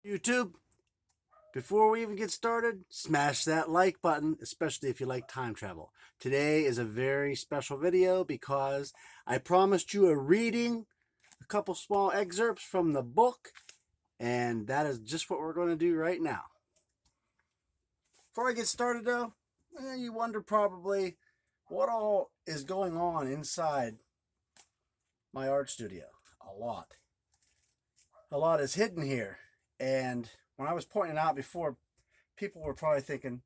YouTube, before we even get started, smash that like button, especially if you like time travel. Today is a very special video because I promised you a reading, a couple small excerpts from the book, and that is just what we're going to do right now. Before I get started though, you wonder probably what all is going on inside my art studio. A lot. A lot is hidden here. And when I was pointing out before, people were probably thinking,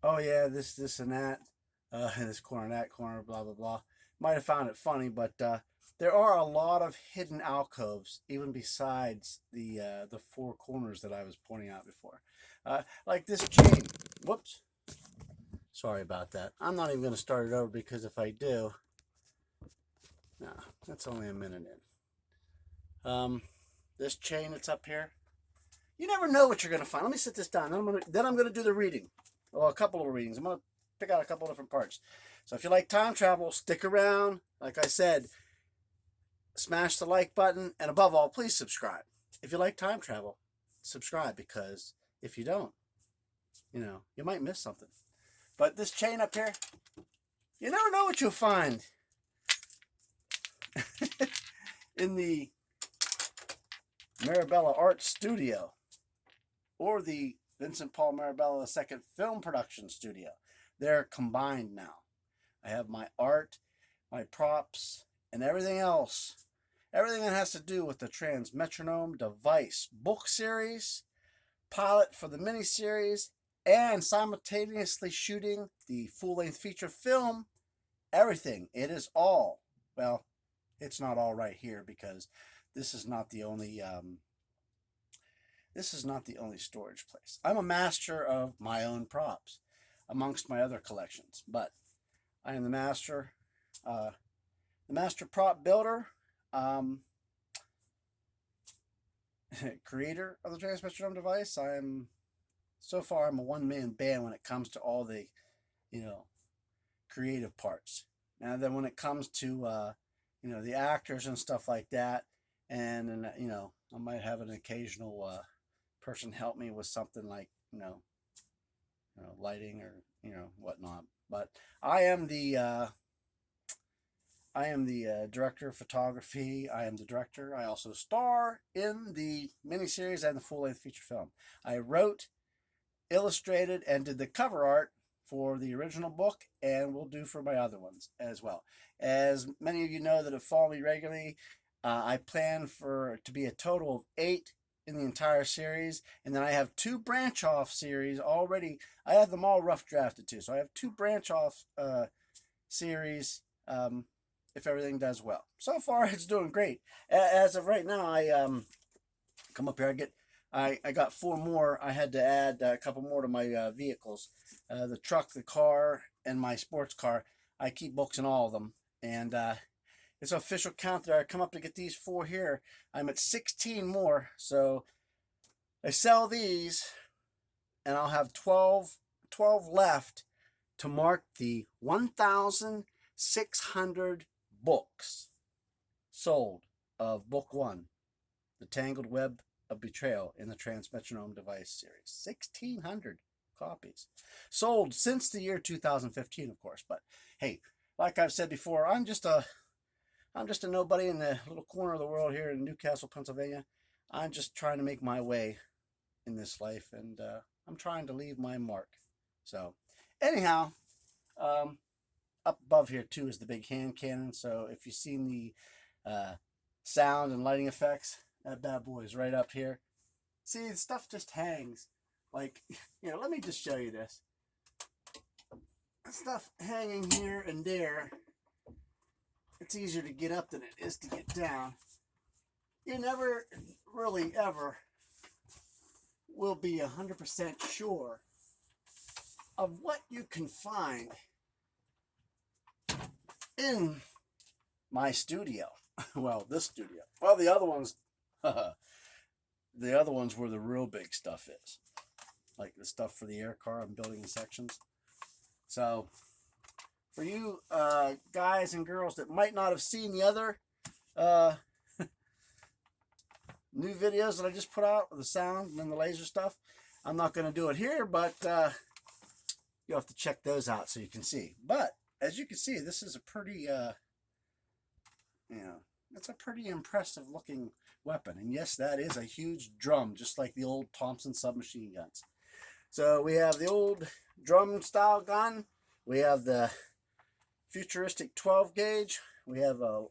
oh yeah, this and that, in this corner, that corner, blah blah blah. Might have found it funny, but there are a lot of hidden alcoves, even besides the four corners that I was pointing out before. Like this chain. Whoops. Sorry about that. I'm not even going to start it over because if I do, no, that's only a minute in. This chain that's up here. You never know what you're going to find. Let me sit this down. Then I'm gonna do the reading. Well, a couple of readings. I'm going to pick out a couple of different parts. So if you like time travel, stick around. Like I said, smash the like button. And above all, please subscribe. If you like time travel, subscribe, because if you don't, you might miss something. But this chain up here, you never know what you'll find in the Mirabella Art Studio or the Vincent Paul Mirabella II Film Production Studio. They're combined now. I have my art, my props, and everything else. Everything that has to do with the Trans-Metronome-Device book series, pilot for the miniseries, and simultaneously shooting the full-length feature film. Everything. It is all. Well, it's not all right here because this is not the only storage place. I'm a master of my own props amongst my other collections, but I am the master prop builder, creator of the Trans-Metronome-Device. I'm a one-man band when it comes to all the, creative parts. Now then, when it comes to the actors and stuff like that, and I might have an occasional person help me with something like lighting or whatnot. But I am the director of photography. I am the director. I also star in the miniseries and the full-length feature film. I wrote, illustrated, and did the cover art for the original book, and will do for my other ones as well. As many of you know that have followed me regularly, I plan for it to be a total of 8 in the entire series, and then I have 2 branch off series already. I have them all rough drafted too, so I have 2 branch off series, if everything does well. So far, it's doing great. As of right now, I come up here. I got 4 more. I had to add a couple more to my vehicles, the truck, the car, and my sports car. I keep books in all of them, and it's an official count there. I come up to get these 4 here. I'm at 16 more, so I sell these, and I'll have 12 left to mark the 1,600 books sold of Book 1, The Tangled Web of Betrayal in the Trans-Metronome-Device series. 1,600 copies sold since the year 2015, of course. But hey, like I've said before, I'm just a nobody in the little corner of the world here in Newcastle, Pennsylvania. I'm just trying to make my way in this life, and I'm trying to leave my mark. So, anyhow, up above here too is the big hand cannon. So if you've seen the sound and lighting effects, that bad boy is right up here. See, the stuff just hangs. Like, let me just show you this. Stuff hanging here and there. It's easier to get up than it is to get down. You never really ever will be 100% sure of what you can find in my studio. Well, this studio. Well, the other ones, the other ones where the real big stuff is. Like the stuff for the air car I'm building in sections. So, for you guys and girls that might not have seen the other new videos that I just put out with the sound and the laser stuff. I'm not going to do it here, but you'll have to check those out so you can see. But as you can see, this is a pretty, it's a pretty impressive looking weapon. And yes, that is a huge drum, just like the old Thompson submachine guns. So we have the old drum style gun. We have the futuristic 12 gauge. We have a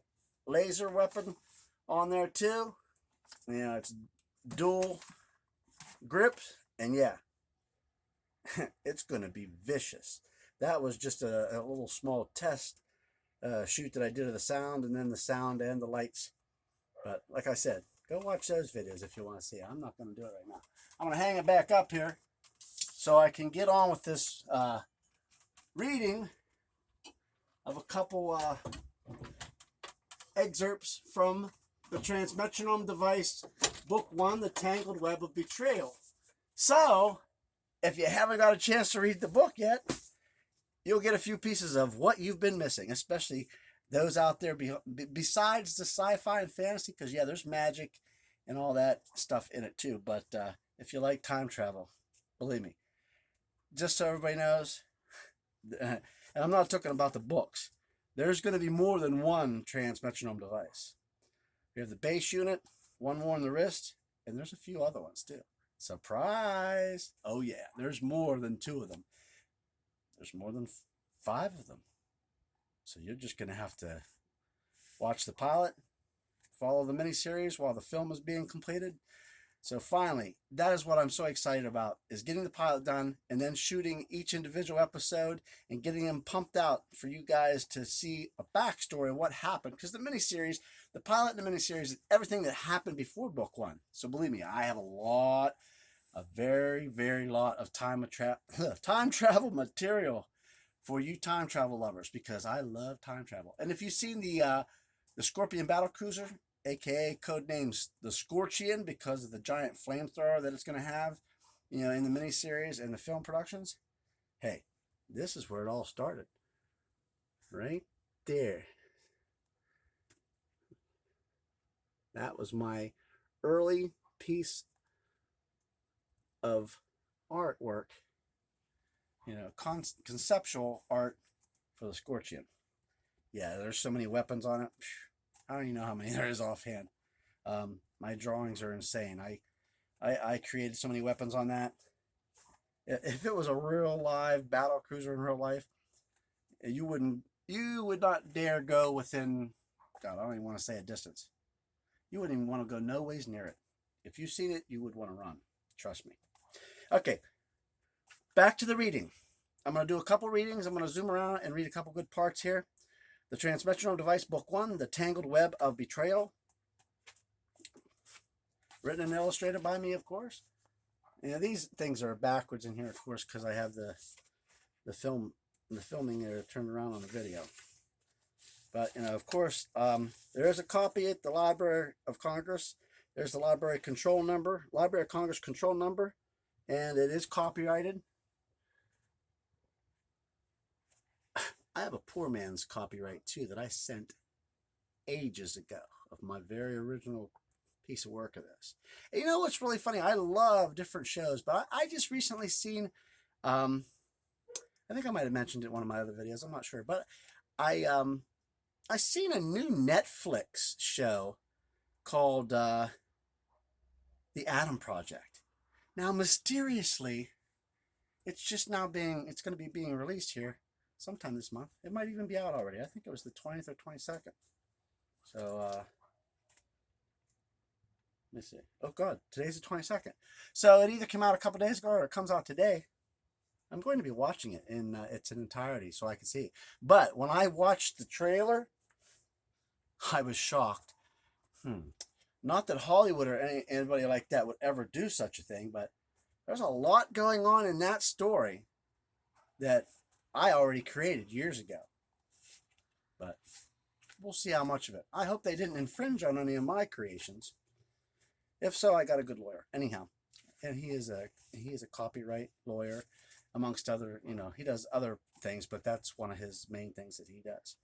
laser weapon on there too. It's dual grip, and yeah, it's going to be vicious. That was just a little small test shoot that I did of the sound, and then the sound and the lights. But like I said, go watch those videos if you want to see it. I'm not going to do it right now. I'm going to hang it back up here so I can get on with this reading of a couple excerpts from the Trans-Metronome-Device, Book 1, The Tangled Web of Betrayal. So, if you haven't got a chance to read the book yet, you'll get a few pieces of what you've been missing, especially those out there besides the sci-fi and fantasy, because, yeah, there's magic and all that stuff in it, too. But if you like time travel, believe me, just so everybody knows, and I'm not talking about the books, there's going to be more than one Trans-Metronome device. We have the base unit, one more on the wrist, and there's a few other ones, too. Surprise! Oh, yeah, there's more than 2 of them. There's more than 5 of them. So you're just going to have to watch the pilot, follow the miniseries while the film is being completed. So finally, that is what I'm so excited about, is getting the pilot done and then shooting each individual episode and getting them pumped out for you guys to see a backstory of what happened. Because the miniseries, the pilot and the miniseries is everything that happened before book 1. So believe me, I have a very, very lot of time travel material for you time travel lovers, because I love time travel. And if you've seen the Scorpion Battlecruiser, aka codenamed the Scorchion because of the giant flamethrower that it's going to have, in the miniseries and the film productions, hey, this is where it all started. Right there. That was my early piece of artwork, conceptual art for the Scorchion. Yeah, there's so many weapons on it. I don't even know how many there is offhand. My drawings are insane. I created so many weapons on that. If it was a real live battle cruiser in real life, you would not dare go within, God, I don't even want to say a distance. You wouldn't even want to go no ways near it. If you've seen it, you would want to run. Trust me. Okay, back to the reading. I'm going to do a couple readings. I'm going to zoom around and read a couple good parts here. The Trans-Metronome-Device, Book 1, The Tangled Web of Betrayal. Written and illustrated by me, of course. These things are backwards in here, of course, because I have the filming there turned around on the video. But, of course, there is a copy at the Library of Congress. There's the Library of Congress control number, and it is copyrighted. I have a poor man's copyright, too, that I sent ages ago of my very original piece of work of this. And you know what's really funny? I love different shows, but I just recently seen, I think I might have mentioned it in one of my other videos, I'm not sure, but I seen a new Netflix show called The Atom Project. Now, mysteriously, it's going to be being released here sometime this month. It might even be out already. I think it was the 20th or 22nd. So, let me see. Oh, God. Today's the 22nd. So, it either came out a couple days ago or it comes out today. I'm going to be watching it in its entirety so I can see it. But when I watched the trailer, I was shocked. Not that Hollywood or anybody like that would ever do such a thing, but there's a lot going on in that story that I already created years ago. But we'll see how much of it. I hope they didn't infringe on any of my creations. If so, I got a good lawyer. Anyhow, and he is a copyright lawyer, amongst other, he does other things, but that's one of his main things that he does.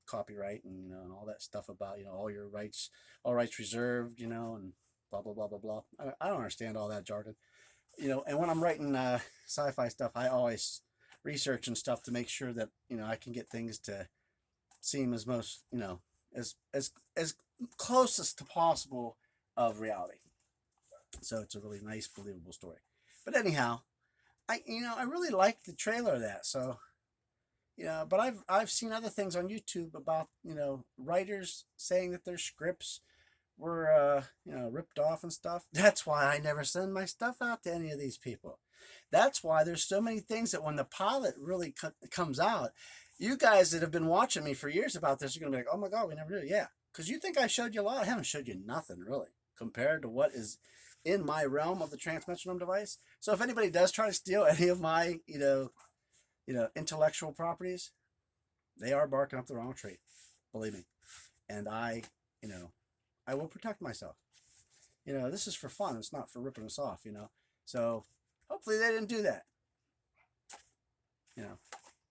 Copyright and all that stuff about all your rights, all rights reserved, and blah, blah, blah, blah, blah. I don't understand all that jargon. And when I'm writing sci-fi stuff, I always research and stuff to make sure that, I can get things to seem as most, as closest to possible of reality. So it's a really nice, believable story. But anyhow, I really liked the trailer of that. So, but I've seen other things on YouTube about, writers saying that their scripts were, ripped off and stuff. That's why I never send my stuff out to any of these people. That's why there's so many things that when the pilot really comes out, you guys that have been watching me for years about this are going to be like, oh my God, we never knew. Yeah, because you think I showed you a lot. I haven't showed you nothing really compared to what is in my realm of the Trans-Metronome device. So if anybody does try to steal any of my, intellectual properties, they are barking up the wrong tree, believe me. And I will protect myself. This is for fun. It's not for ripping us off, So hopefully they didn't do that.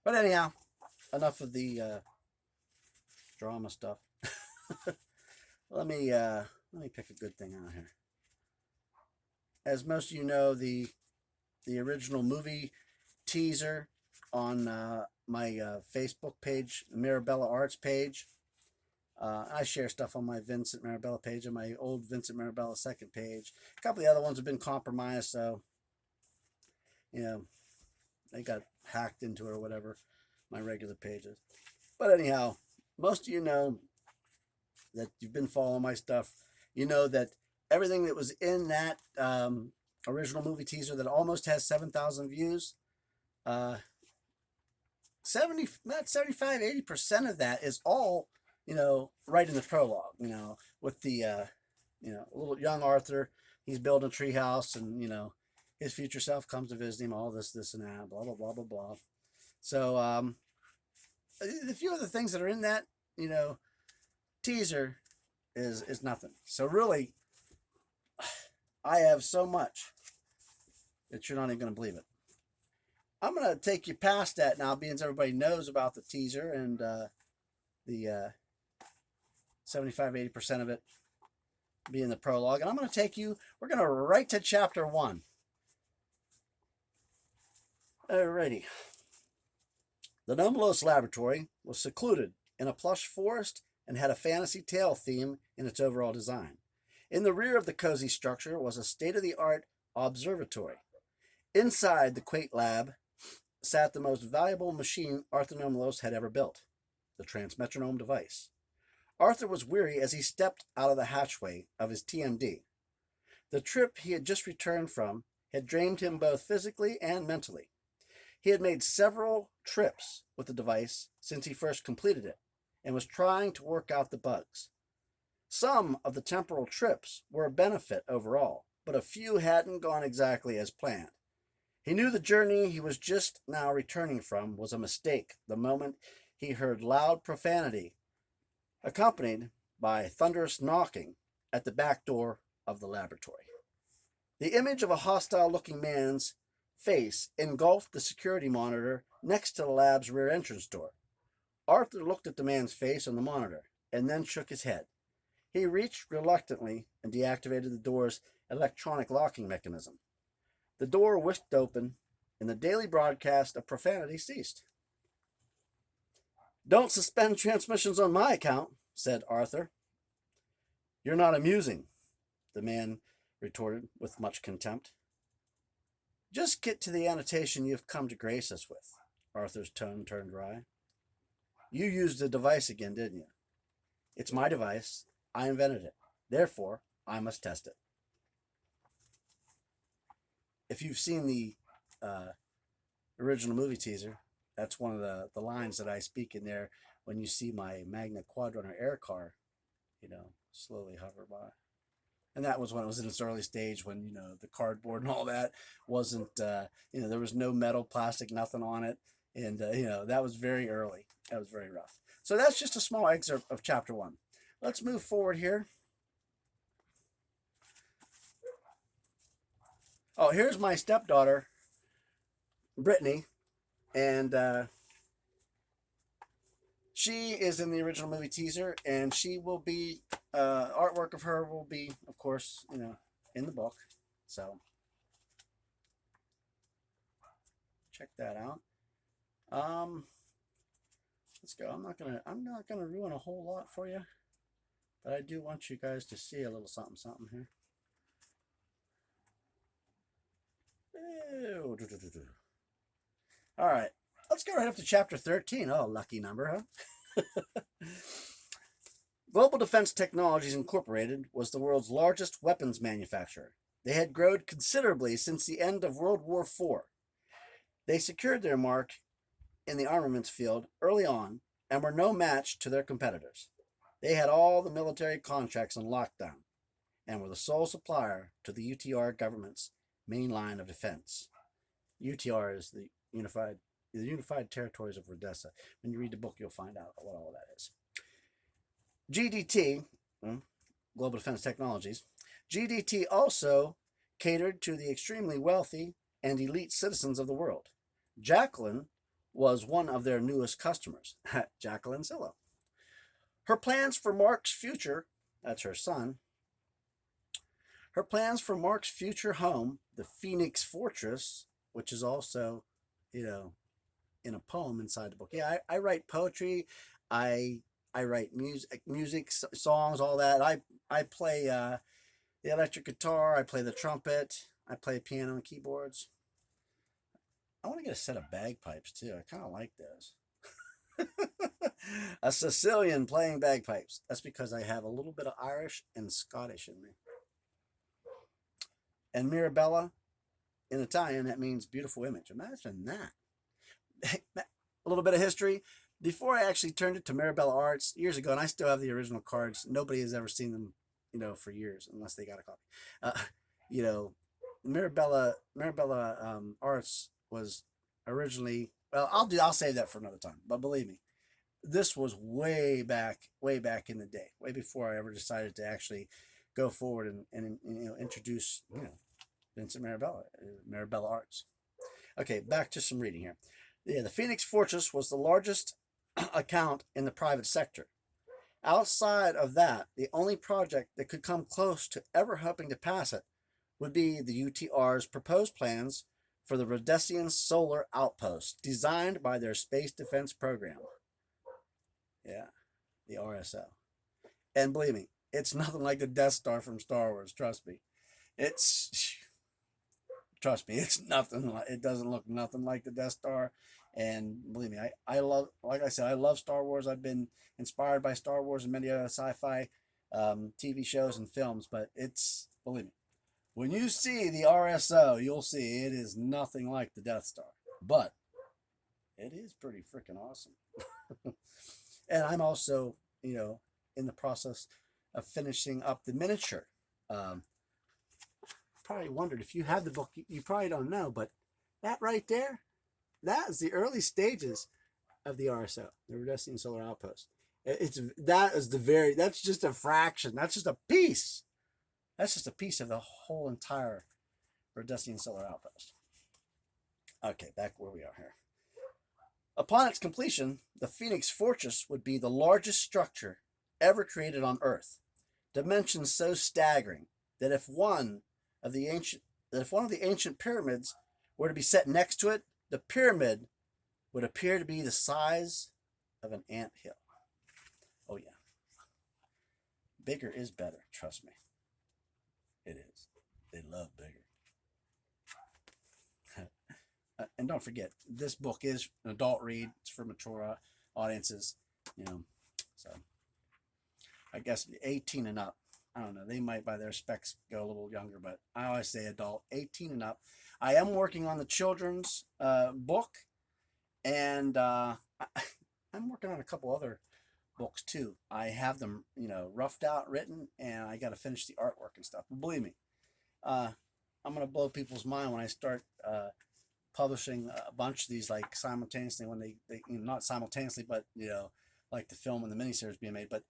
But anyhow, enough of the drama stuff. Let me pick a good thing out here. As most of you know, the original movie teaser on my Facebook page, Mirabella Arts page. I share stuff on my Vincent Mirabella page and my old Vincent Mirabella second page. A couple of the other ones have been compromised, so they got hacked into it or whatever, my regular pages. But anyhow, most of you know that you've been following my stuff. You know that everything that was in that original movie teaser that almost has 7,000 views, 80% of that is all, right in the prologue, with the, little young Arthur. He's building a tree house and, his future self comes to visit him, all this, and that, blah, blah, blah, blah, blah. So, the few of the things that are in that, teaser is nothing. So really, I have so much that you're not even going to believe it. I'm going to take you past that now, being as everybody knows about the teaser and the 75-80% of it being the prologue. And I'm going to take you, we're going to right to chapter 1. Alrighty. The Nomelos laboratory was secluded in a plush forest and had a fantasy tale theme in its overall design. In the rear of the cozy structure was a state-of-the-art observatory. Inside the quaint lab sat the most valuable machine Arthur Nomelos had ever built, the Trans-Metronome-Device. Arthur was weary as he stepped out of the hatchway of his TMD. The trip he had just returned from had drained him both physically and mentally. He had made several trips with the device since he first completed it and was trying to work out the bugs. Some of the temporal trips were a benefit overall, but a few hadn't gone exactly as planned. He knew the journey he was just now returning from was a mistake the moment he heard loud profanity, accompanied by thunderous knocking at the back door of the laboratory. The image of a hostile-looking man's face engulfed the security monitor next to the lab's rear entrance door. Arthur looked at the man's face on the monitor and then shook his head. He reached reluctantly and deactivated the door's electronic locking mechanism. The door whisked open, and the daily broadcast of profanity ceased. "Don't suspend transmissions on my account," said Arthur. "You're not amusing," the man retorted with much contempt. "Just get to the annotation you've come to grace us with." Arthur's tone turned wry. "You used the device again, didn't you?" "It's my device. I invented it. Therefore, I must test it." If you've seen the original movie teaser, that's one of the lines that I speak in there when you see my Magna Quadrunner air car, slowly hover by. And that was when it was in its early stage when, the cardboard and all that wasn't, there was no metal, plastic, nothing on it. And, that was very early. That was very rough. So that's just a small excerpt of chapter 1. Let's move forward here. Oh, here's my stepdaughter, Brittany, and She is in the original movie teaser, and she will be, artwork of her will be, of course, in the book. So check that out. Let's go. I'm not gonna ruin a whole lot for you, but I do want you guys to see a little something something here. All right, let's go right up to chapter 13. Oh, lucky number, huh? Global Defense Technologies Incorporated was the world's largest weapons manufacturer. They had grown considerably since the end of World War IV. They secured their mark in the armaments field early on and were no match to their competitors. They had all the military contracts on lockdown and were the sole supplier to the UTR government's main line of defense. UTR is the Unified Territories of Rhodesia. When you read the book, you'll find out what all that is. GDT, Global Defense Technologies, GDT also catered to the extremely wealthy and elite citizens of the world. Jacqueline was one of their newest customers, Jacqueline Zillow. Her plans for Mark's future, that's her son, her plans for Mark's future home, the Phoenix Fortress, which is also, in a poem inside the book. Yeah, I write poetry. I write music, songs, all that. I play the electric guitar. I play the trumpet. I play piano and keyboards. I want to get a set of bagpipes too. I kind of like those. A Sicilian playing bagpipes. That's because I have a little bit of Irish and Scottish in me. And Mirabella, in Italian, that means beautiful image. Imagine that. A little bit of history. Before I actually turned it to Mirabella Arts years ago, and I still have the original cards. Nobody has ever seen them, for years, unless they got a copy. Mirabella Arts was originally, well, I'll save that for another time. But believe me, this was way back in the day, way before I ever decided to actually go forward and introduce Vincent Mirabella Arts. Okay, back to some reading here. Yeah, the Phoenix Fortress was the largest account in the private sector. Outside of that, the only project that could come close to ever hoping to pass it would be the UTR's proposed plans for the Rhodesian Solar Outpost, designed by their Space Defense Program. Yeah, the RSO. And believe me, it's nothing like the Death Star from Star Wars, trust me. Trust me, it's nothing. It doesn't look nothing like the Death Star. And believe me, I love, like I said, I love Star Wars. I've been inspired by Star Wars and many other sci-fi TV shows and films. But believe me, when you see the RSO, you'll see it is nothing like the Death Star. But it is pretty freaking awesome. And I'm also, in the process of finishing up the miniature. Probably wondered if you have the book, you probably don't know, but that right there, that is the early stages of the RSO, the Rhodesian Solar Outpost. That's just a fraction. That's just a piece. That's just a piece of the whole entire Rhodesian Solar Outpost. Okay, back where we are here. Upon its completion, the Phoenix Fortress would be the largest structure ever created on Earth. Dimensions so staggering that if one of the ancient pyramids were to be set next to it, the pyramid would appear to be the size of an anthill. Oh yeah. Bigger is better, trust me. It is. They love bigger. And don't forget, this book is an adult read. It's for mature audiences, so I guess 18 and up. I don't know. They might, by their specs, go a little younger, but I always say adult, 18 and up. I am working on the children's book, and I'm working on a couple other books too. I have them, roughed out, written, and I got to finish the artwork and stuff. But believe me, I'm gonna blow people's mind when I start publishing a bunch of these, like simultaneously, when they not simultaneously, but like the film and the miniseries being made, but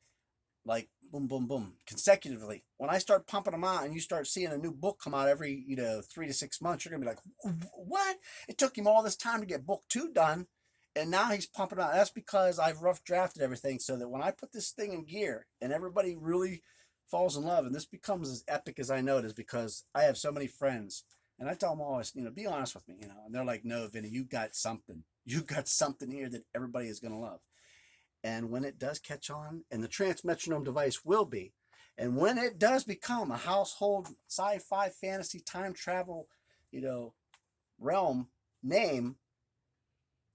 like boom, boom, boom, consecutively. When I start pumping them out and you start seeing a new book come out every 3 to 6 months, you're gonna be like, what? It took him all this time to get book 2 done, And now he's pumping out. That's because I've rough drafted everything so that when I put this thing in gear and everybody really falls in love, and this becomes as epic as I know it is, because I have so many friends, and I tell them always, be honest with me, and they're like, no, Vinny, you got something. You got something here that everybody is going to love. And when it does catch on, and the Trans-Metronome-Device will be, and when it does become a household sci-fi fantasy time travel, realm name,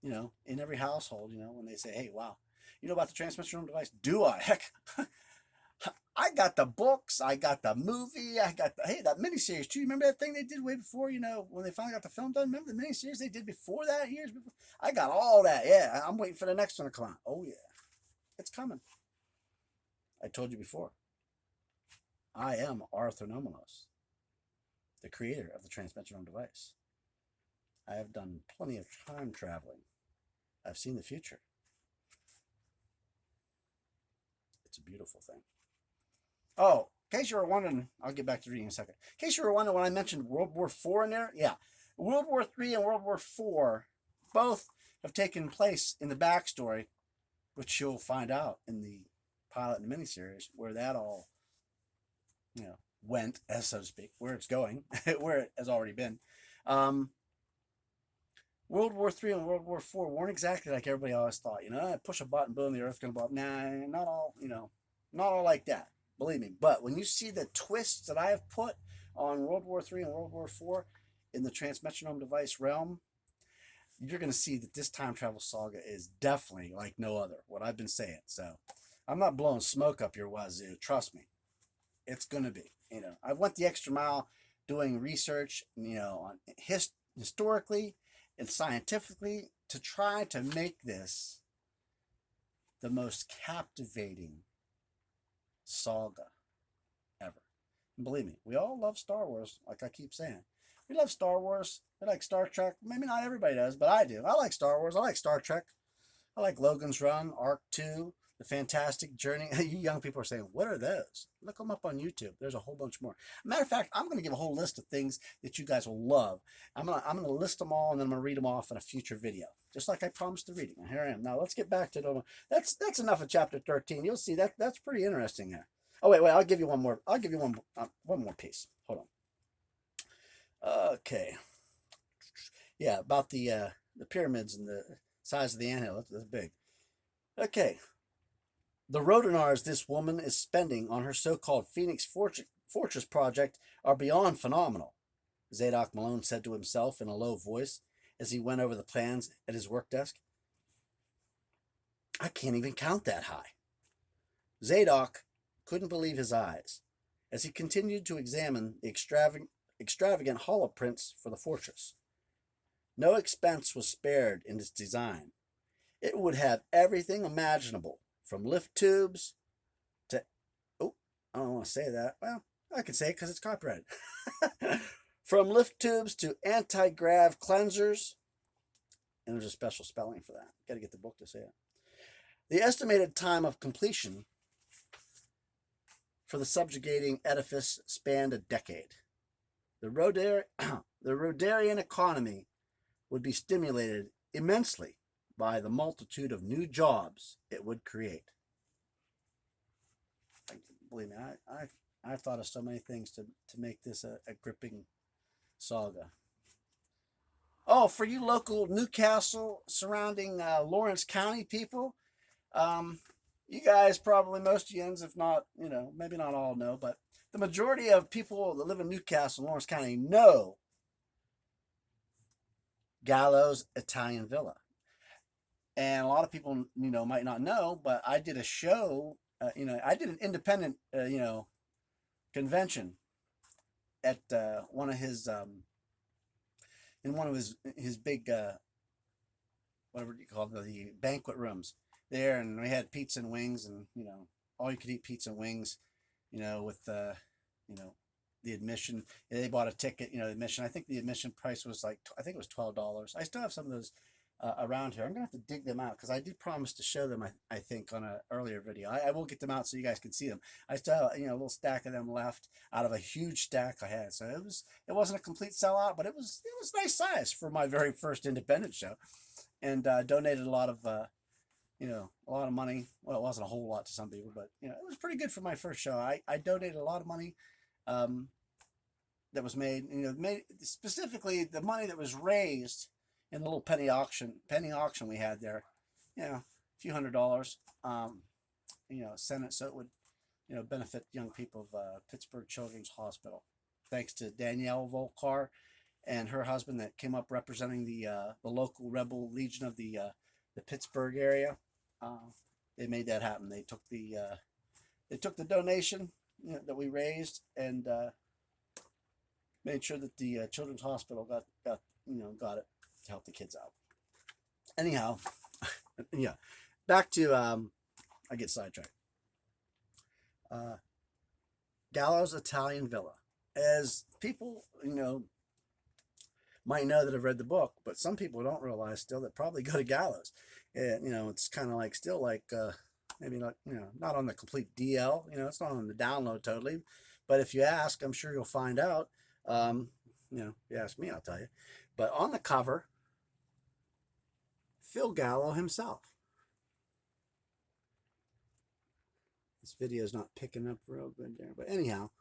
in every household, when they say, hey, wow, you know about the Trans-Metronome-Device? Do I? Heck, I got the books, I got the movie, I got that miniseries too. You remember that thing they did way before, when they finally got the film done? Remember the miniseries they did before that, years before? I got all that. Yeah, I'm waiting for the next one to come out. Oh, yeah, it's coming. I told you before. I am Arthur Nomalos, the creator of the Trans-Metronome-Device. I have done plenty of time traveling. I've seen the future. It's a beautiful thing. Oh, in case you were wondering, I'll get back to reading in a second. In case you were wondering when I mentioned World War IV in there, yeah. World War III and World War IV both have taken place in the backstory, which you'll find out in the pilot and miniseries, where that all, went, as so to speak, where it's going, where it has already been. World War III and World War IV weren't exactly like everybody always thought. Push a button, boom, the Earth's going to blow up. Nah, not all like that. Believe me. But when you see the twists that I have put on World War III and World War IV in the Trans-Metronome-Device realm, you're going to see that this time travel saga is definitely like no other, what I've been saying. So I'm not blowing smoke up your wazoo. Trust me. It's going to be. I've went the extra mile doing research, on historically and scientifically to try to make this the most captivating saga ever. And believe me, we all love Star Wars, like I keep saying. We love Star Wars. We like Star Trek. Maybe not everybody does, but I do. I like Star Wars. I like Star Trek. I like Logan's Run, Arc 2, The Fantastic Journey. You young people are saying, what are those? Look them up on YouTube. There's a whole bunch more. Matter of fact, I'm going to give a whole list of things that you guys will love. I'm going to list them all, and then I'm going to read them off in a future video, just like I promised the reading. And here I am. Now let's get back to the. That's enough of chapter 13. You'll see that's pretty interesting there. Oh wait, I'll give you one more. I'll give you one more piece. Hold on. Okay. Yeah, about the pyramids and the size of the anthill. That's big. Okay. The Rodinars this woman is spending on her so-called Phoenix Fortress project are beyond phenomenal, Zadok Malone said to himself in a low voice as he went over the plans at his work desk. I can't even count that high. Zadok couldn't believe his eyes as he continued to examine the extravagant hollow prints for the fortress. No expense was spared in its design. It would have everything imaginable, from lift tubes to... Oh, I don't want to say that. Well, I can say it because it's copyrighted. From lift tubes to anti-grav cleansers. And there's a special spelling for that. Got to get the book to say it. The estimated time of completion for the subjugating edifice spanned a decade. The Rodarian economy would be stimulated immensely by the multitude of new jobs it would create. Believe me, I've thought of so many things to make this a gripping saga. Oh, for you local Newcastle surrounding Lawrence County people, you guys probably, most yins, if not, maybe not all know, but the majority of people that live in Newcastle, Lawrence County, know Gallo's Italian Villa. And a lot of people, might not know, but I did a show, I did an independent, convention at one of his, in one of his big, whatever you call it, the banquet rooms there. And we had pizza and wings and, all you could eat pizza and wings, with, the admission. They bought a ticket, admission. I think the admission price was I think it was $12. I still have some of those around here. I'm gonna have to dig them out because I did promise to show them. I think on an earlier video. I will get them out so you guys can see them. I still have, a little stack of them left out of a huge stack I had. So it wasn't a complete sellout, but it was nice size for my very first independent show, and donated a lot of a lot of money. Well, it wasn't a whole lot to some people, but it was pretty good for my first show. I donated a lot of money. That was made, made specifically the money that was raised in the little penny auction we had there, a few $100s, sent it so it would, benefit young people of Pittsburgh Children's Hospital. Thanks to Danielle Volkar and her husband that came up representing the local Rebel Legion of the Pittsburgh area. They made that happen. They took the donation that we raised and made sure that the Children's Hospital got it to help the kids out. Anyhow, yeah, back to I get sidetracked. Gallows Italian Villa. As people might know that have read the book, but some people don't realize still that probably go to Gallows. And it's kind of like still like maybe not not on the complete DL. It's not on the download totally, but if you ask, I'm sure you'll find out. If you ask me, I'll tell you. But on the cover, Phil Gallo himself. This video is not picking up real good there, but anyhow,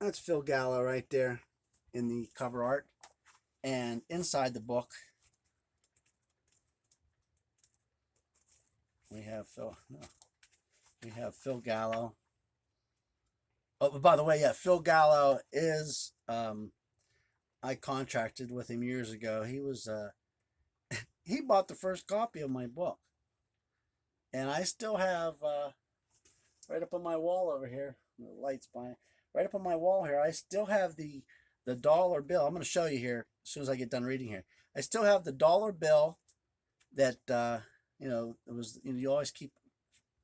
that's Phil Gallo right there in the cover art, and inside the book we have Phil Gallo. Oh, but by the way, yeah, Phil Gallo is, I contracted with him years ago. He was, he bought the first copy of my book. And I still have, right up on my wall over here, the light's by, right up on my wall here, I still have the dollar bill. I'm going to show you here as soon as I get done reading here. I still have the dollar bill that, it was, you always keep,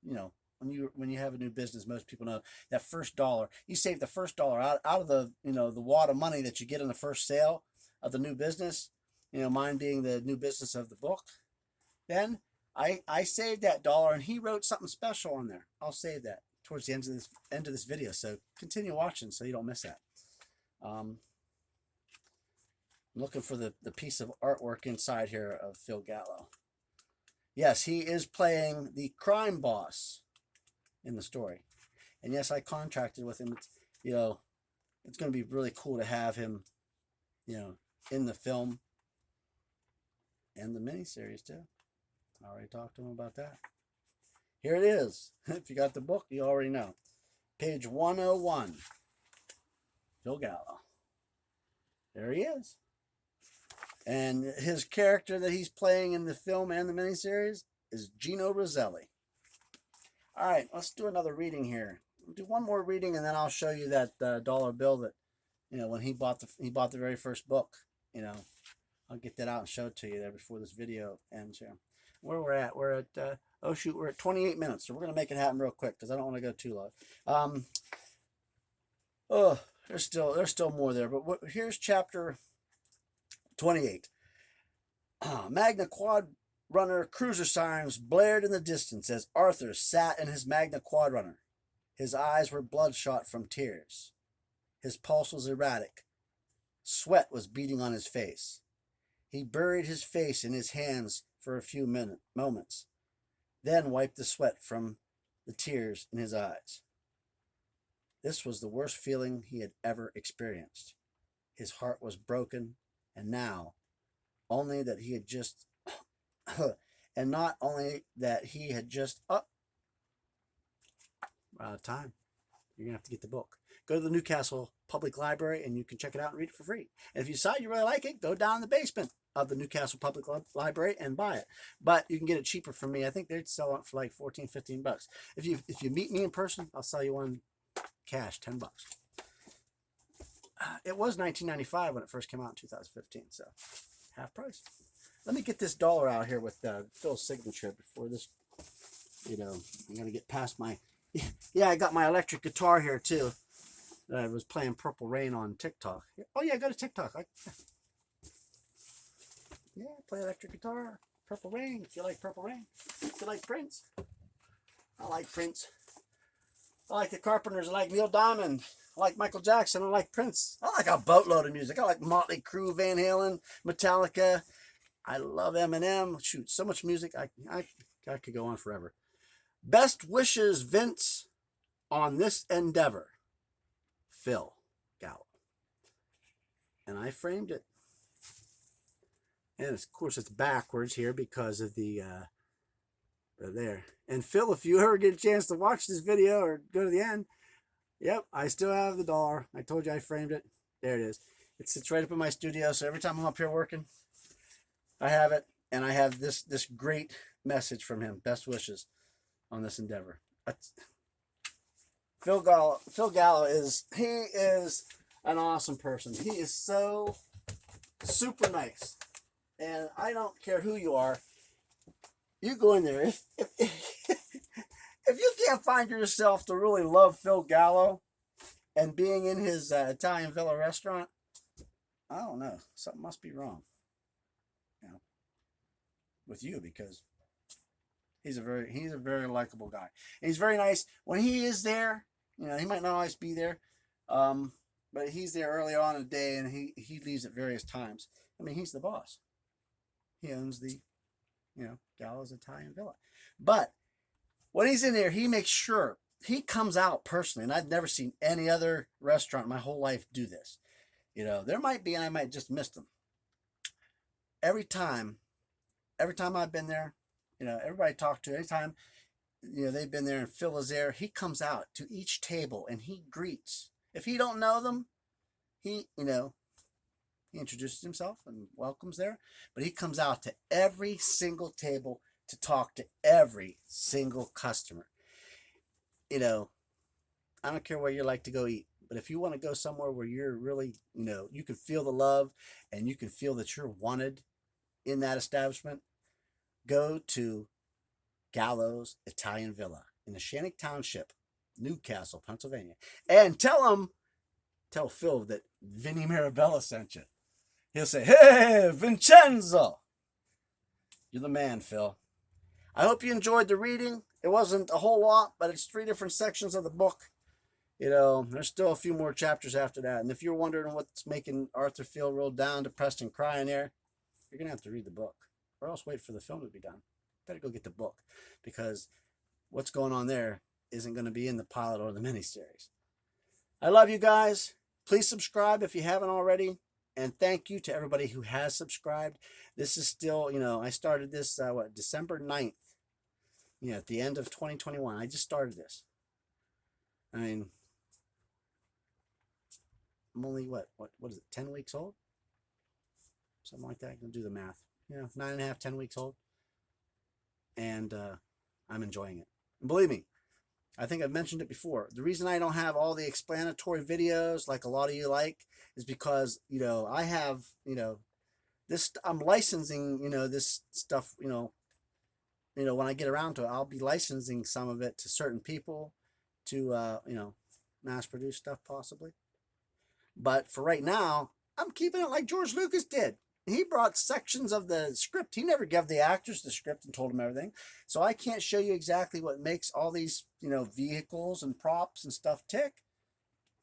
when you have a new business, most people know that first dollar, you save the first dollar out of the, the wad of money that you get in the first sale of the new business, mine being the new business of the book. Then I saved that dollar, and he wrote something special on there. I'll save that towards the end of this video. So continue watching so you don't miss that. I'm looking for the piece of artwork inside here of Phil Gallo. Yes, he is playing the crime boss in the story. And yes, I contracted with him. It's going to be really cool to have him, in the film and the miniseries too. I already talked to him about that. Here it is. If you got the book, you already know. Page 101. Phil Gallo. There he is. And his character that he's playing in the film and the miniseries is Gino Roselli. All right, let's do another reading here. We'll do one more reading, and then I'll show you that dollar bill that, when he bought the very first book. I'll get that out and show it to you there before this video ends here. Where we're at? We're at we're at 28 minutes, so we're gonna make it happen real quick because I don't want to go too long. There's still more there, but here's chapter 28. Magna Quad Runner cruiser sirens blared in the distance as Arthur sat in his Magna Quad Runner. His eyes were bloodshot from tears. His pulse was erratic. Sweat was beading on his face. He buried his face in his hands for a few moments, then wiped the sweat from the tears in his eyes. This was the worst feeling he had ever experienced. His heart was broken, and now, only that he had just, and not only that he had just, we're out of time. You're going to have to get the book. Go to the Newcastle Public Library, and you can check it out and read it for free. And if you decide you really like it, go down in the basement of the Newcastle Public Library and buy it. But you can get it cheaper from me. I think they'd sell it for like 14, 15 bucks. If you meet me in person, I'll sell you one cash, 10 bucks. It was $19.95 when it first came out in 2015, so half price. Let me get this dollar out here with Phil's signature before this, I'm going to get past my, yeah, I got my electric guitar here too. I was playing Purple Rain on TikTok. Oh yeah, go to TikTok. Yeah, play electric guitar. Purple Rain, if you like Purple Rain. If you like Prince. I like Prince. I like the Carpenters. I like Neil Diamond. I like Michael Jackson. I like Prince. I like a boatload of music. I like Motley Crue, Van Halen, Metallica. I love Eminem. Shoot, so much music. I could go on forever. Best wishes, Vince, on this endeavor. Phil Gallo. And I framed it. And of course it's backwards here because of the there. And Phil, if you ever get a chance to watch this video or go to the end, yep, I still have the dollar. I told you I framed it. There it is. It sits right up in my studio, so every time I'm up here working, I have it, and I have this great message from him. Best wishes on this endeavor. Phil Gallo is an awesome person. He is so super nice, and I don't care who you are. You go in there. If you can't find yourself to really love Phil Gallo and being in his Italian Villa restaurant, I don't know. Something must be wrong, with you, because he's a very likable guy. And he's very nice when he is there. He might not always be there, but he's there early on in the day, and he leaves at various times. I mean, he's the boss. He owns the Gallo's Italian Villa. But when he's in there, he makes sure he comes out personally. And I've never seen any other restaurant in my whole life do this. There might be, and I might just miss them. Every time I've been there, everybody I talk to, anytime, they've been there and Phil is there, he comes out to each table and he greets. If he don't know them, he introduces himself and welcomes there, but he comes out to every single table to talk to every single customer. I don't care where you like to go eat, but if you want to go somewhere where you're really, you can feel the love and you can feel that you're wanted in that establishment, go to Gallo's Italian Villa in Neshannock Township, Newcastle, Pennsylvania, and tell Phil that Vinny Mirabella sent you. He'll say, "Hey, Vincenzo, you're the man, Phil." I hope you enjoyed the reading. It wasn't a whole lot, but it's 3 different sections of the book. There's still a few more chapters after that. And if you're wondering what's making Arthur feel real down, depressed, and crying there, you're going to have to read the book, or else wait for the film to be done. Better go get the book, because what's going on there isn't going to be in the pilot or the miniseries. I love you guys. Please subscribe if you haven't already. And thank you to everybody who has subscribed. This is still, I started this, December 9th. At the end of 2021. I just started this. I mean, I'm only, what is it, 10 weeks old? Something like that. I can do the math. 9.5, 10 weeks old. And I'm enjoying it. And believe me, I think I've mentioned it before. The reason I don't have all the explanatory videos like a lot of you like is because, I have, this, I'm licensing, this stuff, when I get around to it, I'll be licensing some of it to certain people to, mass produce stuff possibly. But for right now, I'm keeping it like George Lucas did. He brought sections of the script. He never gave the actors the script and told them everything. So I can't show you exactly what makes all these, vehicles and props and stuff tick.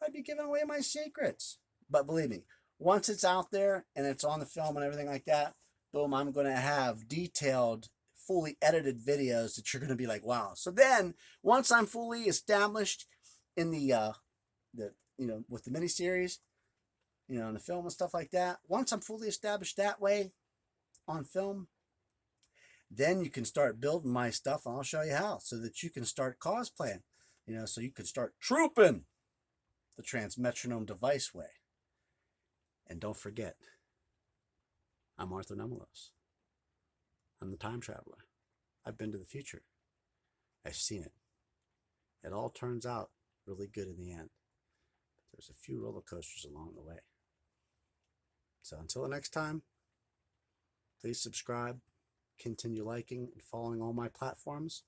I'd be giving away my secrets. But believe me, once it's out there and it's on the film and everything like that, boom, I'm going to have detailed, fully edited videos that you're going to be like, wow. So then once I'm fully established in the with the miniseries, and the film and stuff like that, once I'm fully established that way on film, then you can start building my stuff, and I'll show you how, so that you can start cosplaying, so you can start trooping the Trans-Metronome-Device way. And don't forget, I'm Arthur Nemelos. I'm the time traveler. I've been to the future. I've seen it. It all turns out really good in the end. But there's a few roller coasters along the way. So until the next time, please subscribe, continue liking and following all my platforms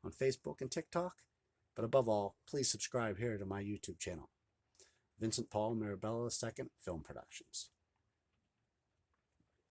on Facebook and TikTok. But above all, please subscribe here to my YouTube channel, Vincent Paul Mirabella II Film Productions.